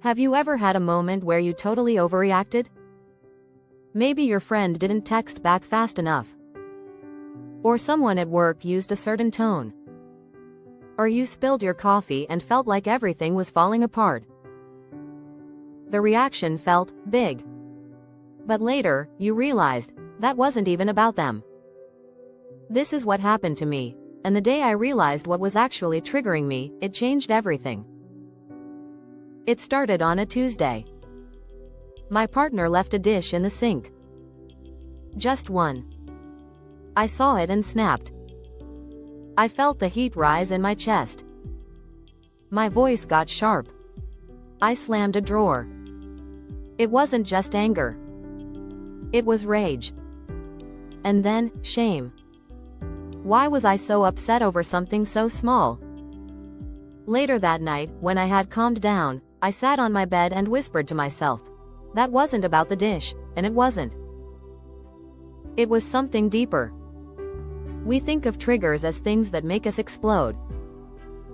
Have you ever had a moment where you totally overreacted? Maybe your friend didn't text back fast enough. Or someone at work used a certain tone. Or you spilled your coffee and felt like everything was falling apart. The reaction felt big. But later, you realized that wasn't even about them. This is what happened to me, and the day I realized what was actually triggering me, it changed everything. It started on a Tuesday. My partner left a dish in the sink. Just one. I saw it and snapped. I felt the heat rise in my chest. My voice got sharp. I slammed a drawer. It wasn't just anger. It was rage. And then, shame. Why was I so upset over something so small? Later that night, when I had calmed down, I sat on my bed and whispered to myself. That wasn't about the dish, and it wasn't. It was something deeper. We think of triggers as things that make us explode.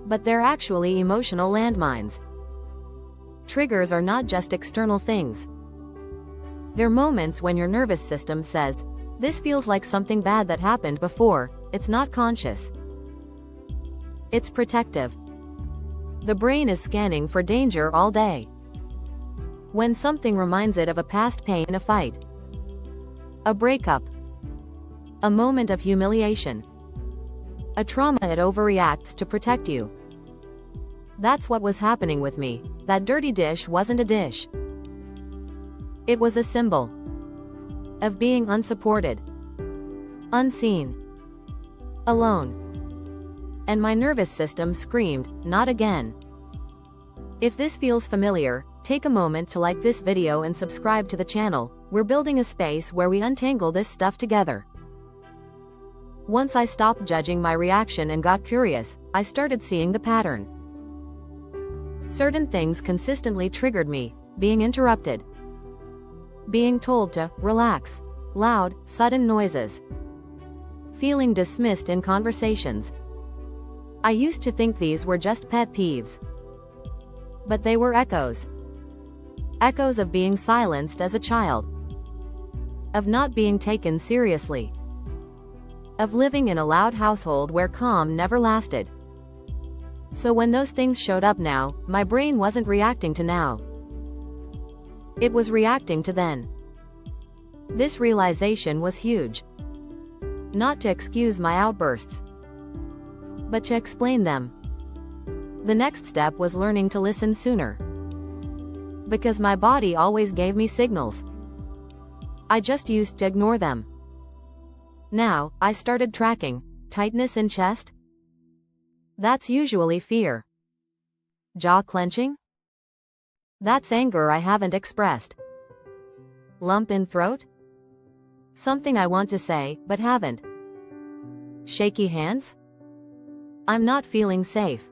But they're actually emotional landmines. Triggers are not just external things. They're moments when your nervous system says, this feels like something bad that happened before. It's not conscious. It's protective. The brain is scanning for danger all day. When something reminds it of a past pain, a fight, a breakup, a moment of humiliation, a trauma, it overreacts to protect you. That's what was happening with me. That dirty dish wasn't a dish. It was a symbol of being unsupported, unseen, alone. And my nervous system screamed, not again. If this feels familiar, take a moment to like this video and subscribe to the channel. We're building a space where we untangle this stuff together. Once I stopped judging my reaction and got curious, I started seeing the pattern. Certain things consistently triggered me: being interrupted, being told to relax, loud, sudden noises, feeling dismissed in conversations. I used to think these were just pet peeves. But they were echoes. Echoes of being silenced as a child, of not being taken seriously, of living in a loud household where calm never lasted. So when those things showed up now, my brain wasn't reacting to now. It was reacting to then. This realization was huge. Not to excuse my outbursts, but to explain them. The next step was learning to listen sooner. Because my body always gave me signals. I just used to ignore them. Now, I started tracking. Tightness in chest? That's usually fear. Jaw clenching? That's anger I haven't expressed. Lump in throat? Something I want to say, but haven't. Shaky hands? I'm not feeling safe.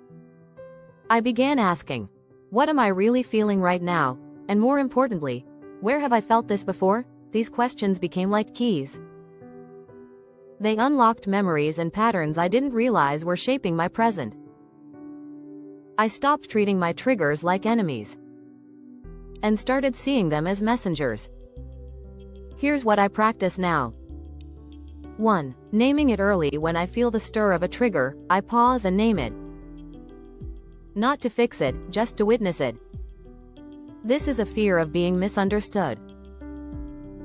I began asking, what am I really feeling right now? And more importantly, where have I felt this before? These questions became like keys. They unlocked memories and patterns I didn't realize were shaping my present. I stopped treating my triggers like enemies and started seeing them as messengers. Here's what I practice now. 1. Naming it early. When I feel the stir of a trigger, I pause and name it. Not to fix it, just to witness it. This is a fear of being misunderstood.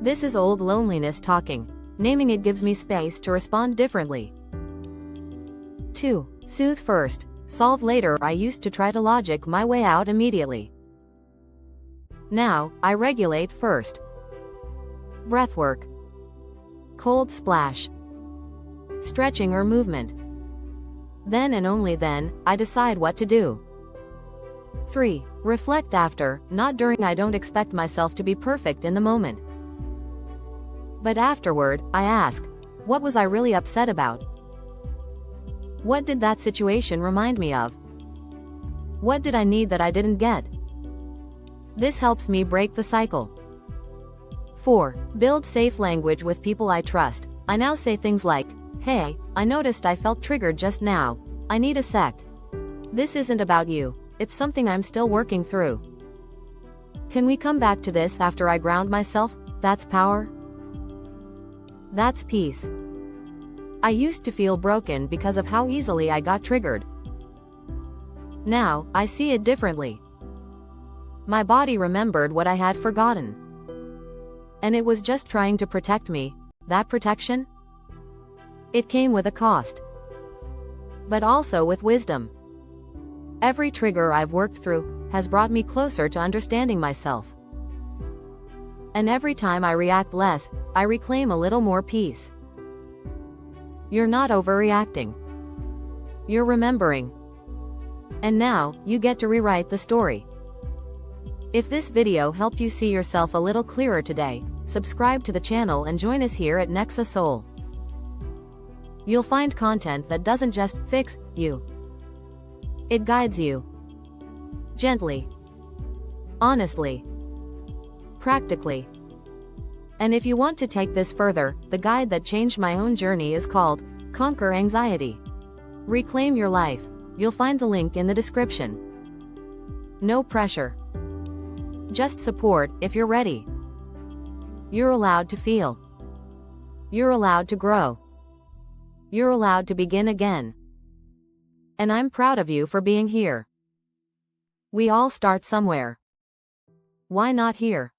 This is old loneliness talking. Naming it gives me space to respond differently. 2. Soothe first, solve later. I used to try to logic my way out immediately. Now, I regulate first. Breathwork, cold splash, stretching or movement. Then and only then, I decide what to do. 3. Reflect after, not during. I don't expect myself to be perfect in the moment. But afterward, I ask, what was I really upset about? What did that situation remind me of? What did I need that I didn't get? This helps me break the cycle. 4. Build safe language with people I trust. I now say things like, hey, I noticed I felt triggered just now. I need a sec. This isn't about you. It's something I'm still working through. Can we come back to this after I ground myself? That's power. That's peace. I used to feel broken because of how easily I got triggered. Now, I see it differently. My body remembered what I had forgotten. And it was just trying to protect me. That protection? It came with a cost. But also with wisdom. Every trigger I've worked through has brought me closer to understanding myself. And every time I react less, I reclaim a little more peace. You're not overreacting. You're remembering. And now, you get to rewrite the story. If this video helped you see yourself a little clearer today, subscribe to the channel and join us here at NexaSoul. You'll find content that doesn't just fix you. It guides you. Gently. Honestly. Practically. And if you want to take this further, the guide that changed my own journey is called Conquer Anxiety. Reclaim Your Life. You'll find the link in the description. No pressure. Just support if you're ready. You're allowed to feel. You're allowed to grow. You're allowed to begin again. And I'm proud of you for being here. We all start somewhere. Why not here?